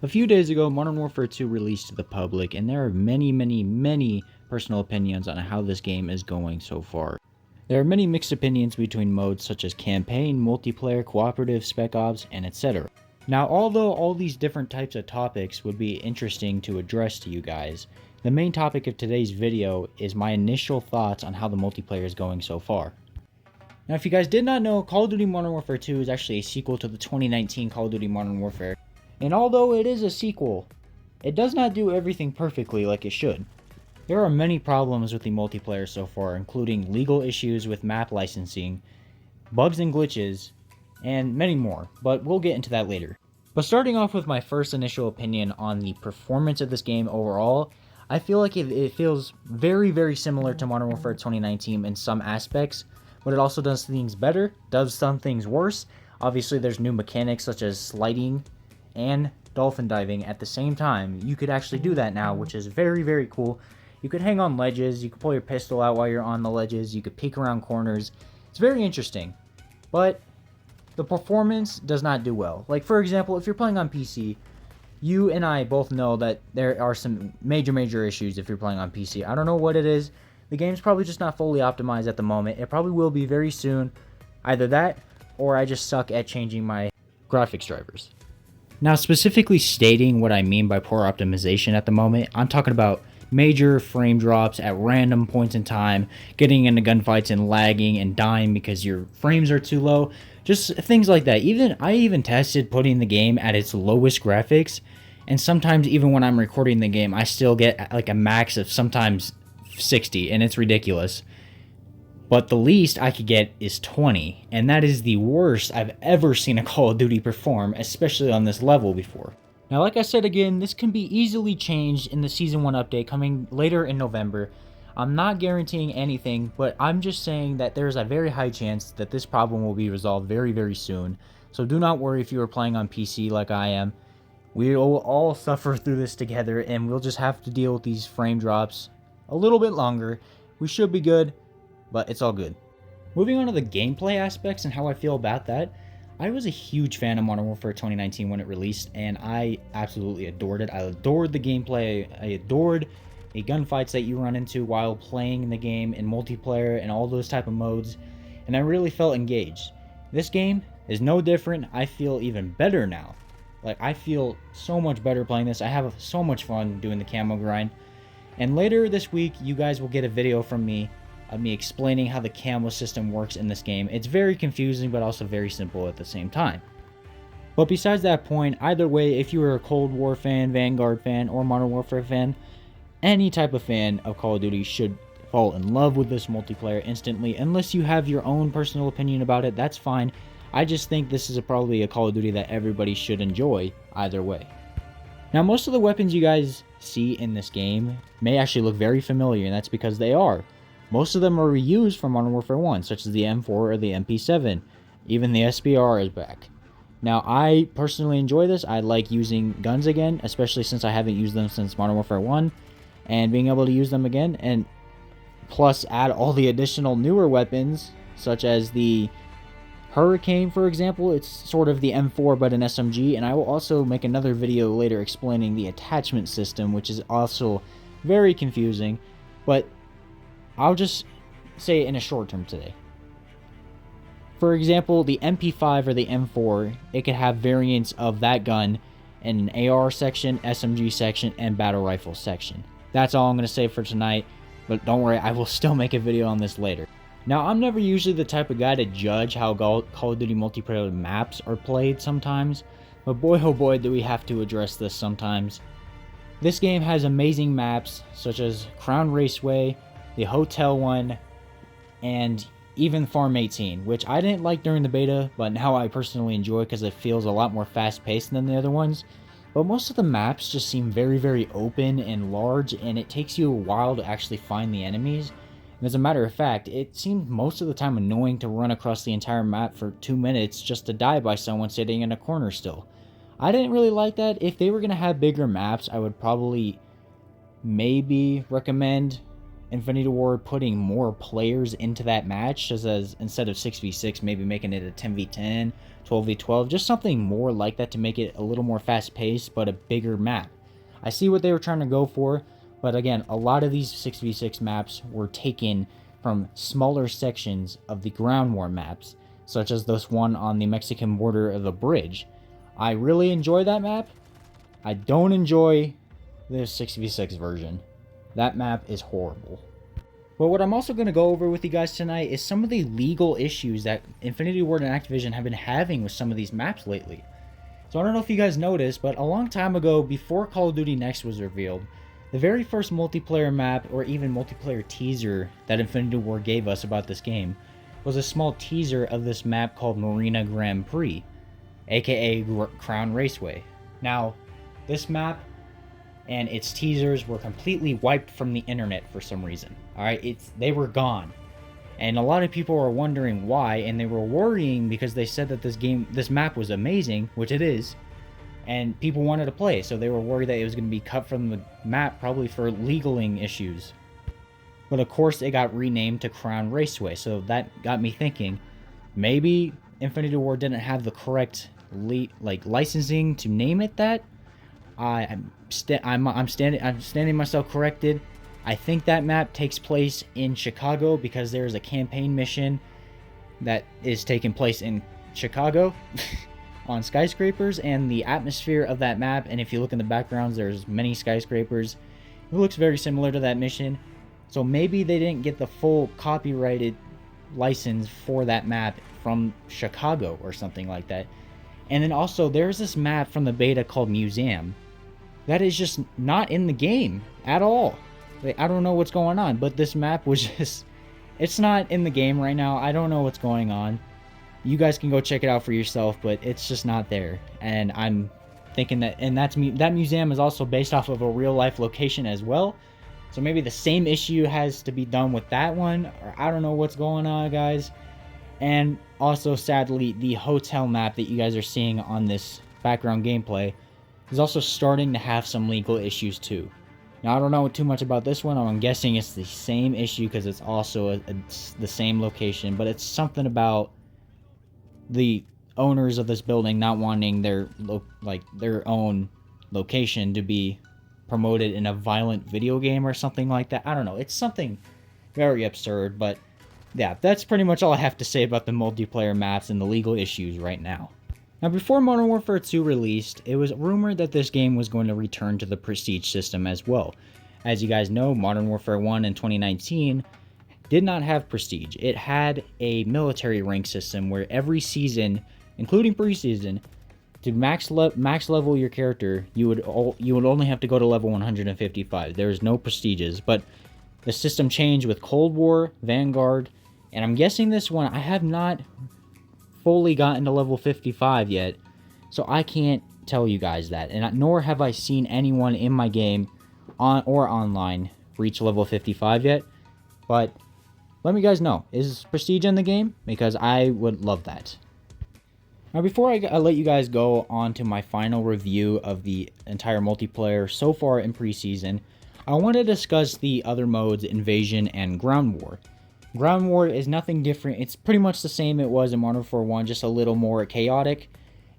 A few days ago, Modern Warfare 2 released to the public, and there are many personal opinions on how this game is going so far. There are many mixed opinions between modes such as campaign, multiplayer, cooperative, spec ops, and etc. Now, although all these different types of topics would be interesting to address to you guys, the main topic of today's video is my initial thoughts on how the multiplayer is going so far. Now, if you guys did not know, Call of Duty Modern Warfare 2 is actually a sequel to the 2019 Call of Duty Modern Warfare. And although it is a sequel, it does not do everything perfectly like it should. There are many problems with the multiplayer so far, including legal issues with map licensing, bugs and glitches, and many more, but we'll get into that later. But starting off with my first initial opinion on the performance of this game overall, I feel like it feels very similar to Modern Warfare 2019 in some aspects, but it also does things better, does some things worse. Obviously there's new mechanics such as sliding and dolphin diving at the same time. You could actually do that now, which is very cool. You could hang on ledges, you could pull your pistol out while you're on the ledges, you could peek around corners. It's very interesting, but the performance does not do well. Like, for example, if you're playing on PC, you and I both know that there are some major issues if you're playing on PC. I don't know what it is. The game's probably just not fully optimized at the moment. It probably will be very soon. Either that, or I just suck at changing my graphics drivers. Now, specifically stating what I mean by poor optimization at the moment, I'm talking about major frame drops at random points in time, getting into gunfights and lagging and dying because your frames are too low, just things like that. I even tested putting the game at its lowest graphics, and sometimes even when I'm recording the game, I still get like a max of sometimes 60, and it's ridiculous. But the least I could get is 20, and that is the worst I've ever seen a Call of Duty perform, especially on this level before. Now, like I said again, this can be easily changed in the Season 1 update coming later in November. I'm not guaranteeing anything, but I'm just saying that there's a very high chance that this problem will be resolved very soon. So do not worry if you are playing on PC like I am. We will all suffer through this together, and we'll just have to deal with these frame drops a little bit longer. We should be good, but it's all good. Moving on to the gameplay aspects and how I feel about that, I was a huge fan of Modern Warfare 2019 when it released, and I absolutely adored it. I adored the gameplay, I adored the gunfights that you run into while playing the game in multiplayer and all those type of modes, and I really felt engaged. This game is no different. I feel even better now. Like, I feel so much better playing this. I have so much fun doing the camo grind. And later this week, you guys will get a video from me of me explaining how the camo system works in this game. It's very confusing, but also very simple at the same time. But besides that point, either way, if you are a Cold War fan, Vanguard fan, or Modern Warfare fan, any type of fan of Call of Duty should fall in love with this multiplayer instantly. Unless you have your own personal opinion about it, that's fine. I just think this is probably a Call of Duty that everybody should enjoy either way. Now, most of the weapons you guys see in this game may actually look very familiar, and that's because they are. Most of them are reused from Modern Warfare 1, such as the M4 or the MP7. Even the SBR is back. Now, I personally enjoy this. I like using guns again, especially since I haven't used them since Modern Warfare 1, and being able to use them again, and plus add all the additional newer weapons, such as the Hurricane, for example. It's sort of the M4 but an SMG, and I will also make another video later explaining the attachment system, which is also very confusing, but I'll just say it in a short term today. For example, the MP5 or the M4, it could have variants of that gun in an AR section, SMG section, and battle rifle section. That's all I'm going to say for tonight, but don't worry, I will still make a video on this later. Now, I'm never usually the type of guy to judge how Call of Duty multiplayer maps are played sometimes, but boy oh boy do we have to address this sometimes. This game has amazing maps such as Crown Raceway, the Hotel one, and even Farm 18, which I didn't like during the beta, but now I personally enjoy because it feels a lot more fast-paced than the other ones. But most of the maps just seem very open and large, and it takes you a while to actually find the enemies. And as a matter of fact, it seemed most of the time annoying to run across the entire map for 2 minutes just to die by someone sitting in a corner still. I didn't really like that. If they were going to have bigger maps, I would probably maybe recommend Infinity Ward putting more players into that match, just as instead of 6v6, maybe making it a 10v10, 12v12, just something more like that to make it a little more fast-paced, but a bigger map. I see what they were trying to go for, but again, a lot of these 6v6 maps were taken from smaller sections of the ground war maps, such as this one on the Mexican border of the bridge. I really enjoy that map. I don't enjoy the 6v6 version. That map is horrible. But what I'm also going to go over with you guys tonight is some of the legal issues that Infinity Ward and Activision have been having with some of these maps lately. So I don't know if you guys noticed, but a long time ago, before Call of Duty Next was revealed, the very first multiplayer map, or even multiplayer teaser that Infinity Ward gave us about this game, was a small teaser of this map called Marina Grand Prix, aka Crown Raceway. Now, this map and its teasers were completely wiped from the internet for some reason. Alright, they were gone. And a lot of people were wondering why, and they were worrying because they said that this map was amazing, which it is, and people wanted to play, so they were worried that it was going to be cut from the map, probably for legaling issues. But of course, it got renamed to Crown Raceway, so that got me thinking, maybe Infinity Ward didn't have the correct licensing to name it that. I'm standing myself corrected. I think that map takes place in Chicago because there's a campaign mission that is taking place in Chicago on skyscrapers, and the atmosphere of that map, and if you look in the backgrounds, there's many skyscrapers. It looks very similar to that mission. So maybe they didn't get the full copyrighted license for that map from Chicago or something like that. And then also, there's this map from the beta called Museum that is just not in the game at all. I don't know what's going on, but this map was just... It's not in the game right now. I don't know what's going on. You guys can go check it out for yourself, but it's just not there. And I'm thinking that... And that museum is also based off of a real-life location as well. So maybe the same issue has to be done with that one. Or I don't know what's going on, guys. And also, sadly, the hotel map that you guys are seeing on this background gameplay is also starting to have some legal issues too. Now, I don't know too much about this one. I'm guessing it's the same issue because it's also the same location, but it's something about the owners of this building not wanting their own location to be promoted in a violent video game or something like that. I don't know. It's something very absurd, but yeah, that's pretty much all I have to say about the multiplayer maps and the legal issues right now. Now, before Modern Warfare 2 released, it was rumored that this game was going to return to the Prestige system as well. As you guys know, Modern Warfare 1 in 2019 did not have Prestige. It had a military rank system where every season, including preseason, to max level your character, you would only have to go to level 155. There is no prestiges, but the system changed with Cold War, Vanguard, and I'm guessing this one, I have not fully gotten to level 55 yet, so I can't tell you guys that, and nor have I seen anyone in my game or online reach level 55 yet. But let me guys know, is Prestige in the game? Because I would love that. Now, before I let you guys go on to my final review of the entire multiplayer so far in preseason, I want to discuss the other modes, Invasion and Ground War. Ground War is nothing different. It's pretty much the same it was in Modern Warfare 1, just a little more chaotic.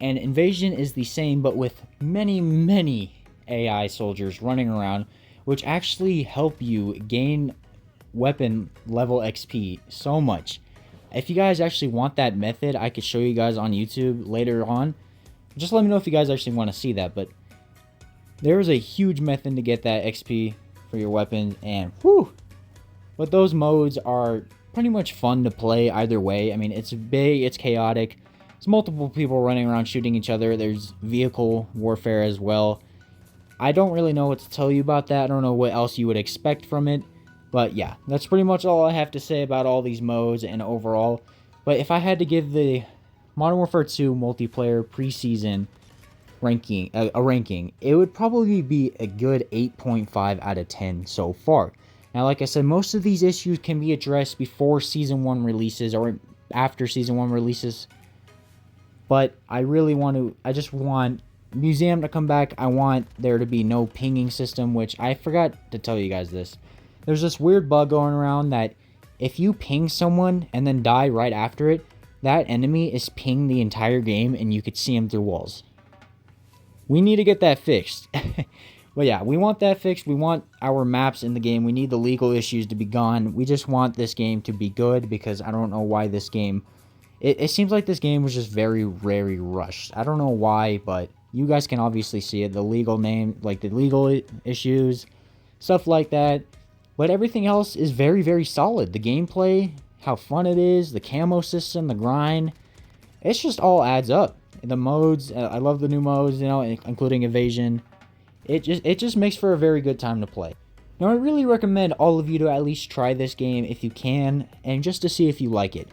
And Invasion is the same, but with many, many AI soldiers running around, which actually help you gain weapon level XP so much. If you guys actually want that method, I could show you guys on YouTube later on. Just let me know if you guys actually want to see that, but there is a huge method to get that XP for your weapons, and whew! But those modes are pretty much fun to play either way. I mean, it's big, it's chaotic. It's multiple people running around shooting each other. There's vehicle warfare as well. I don't really know what to tell you about that. I don't know what else you would expect from it. But yeah, that's pretty much all I have to say about all these modes and overall. But if I had to give the Modern Warfare 2 multiplayer preseason ranking, a ranking, it would probably be a good 8.5 out of 10 so far. Now, like I said, most of these issues can be addressed before Season 1 releases or after Season 1 releases. But I just want Museum to come back. I want there to be no pinging system, which I forgot to tell you guys this. there's this weird bug going around that if you ping someone and then die right after it, that enemy is pinged the entire game and you could see him through walls. We need to get that fixed. But yeah, we want that fixed. We want our maps in the game. We need the legal issues to be gone. We just want this game to be good, because I don't know why this game... It seems like this game was just very rushed. I don't know why, but you guys can obviously see it. The legal name, like the legal issues, stuff like that. But everything else is very solid. The gameplay, how fun it is, the camo system, the grind. It's just all adds up. The modes, I love the new modes, you know, including evasion. It just makes for a very good time to play. Now, I really recommend all of you to at least try this game if you can, and just to see if you like it.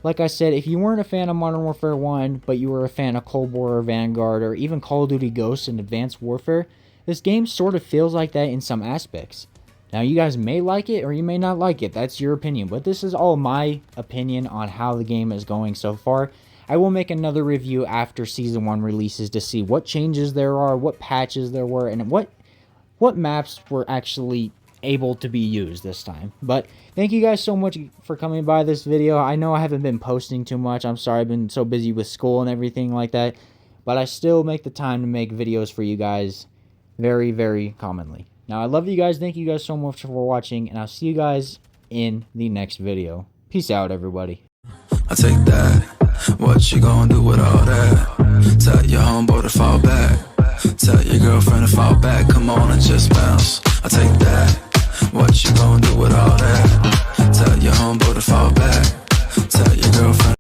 Like I said, if you weren't a fan of Modern Warfare 1, but you were a fan of Cold War or Vanguard, or even Call of Duty Ghosts and Advanced Warfare, this game sort of feels like that in some aspects. Now, you guys may like it or you may not like it. That's your opinion. But this is all my opinion on how the game is going so far. I will make another review after Season 1 releases to see what changes there are, what patches there were, and what maps were actually able to be used this time. But thank you guys so much for coming by this video. I know I haven't been posting too much. I'm sorry, I've been so busy with school and everything like that. But I still make the time to make videos for you guys very commonly. Now, I love you guys. Thank you guys so much for watching, and I'll see you guys in the next video. Peace out, everybody. I take that. What you gonna do with all that? Tell your homeboy to fall back. Tell your girlfriend to fall back. Come on and just bounce. I take that. What you gonna do with all that? Tell your homeboy to fall back.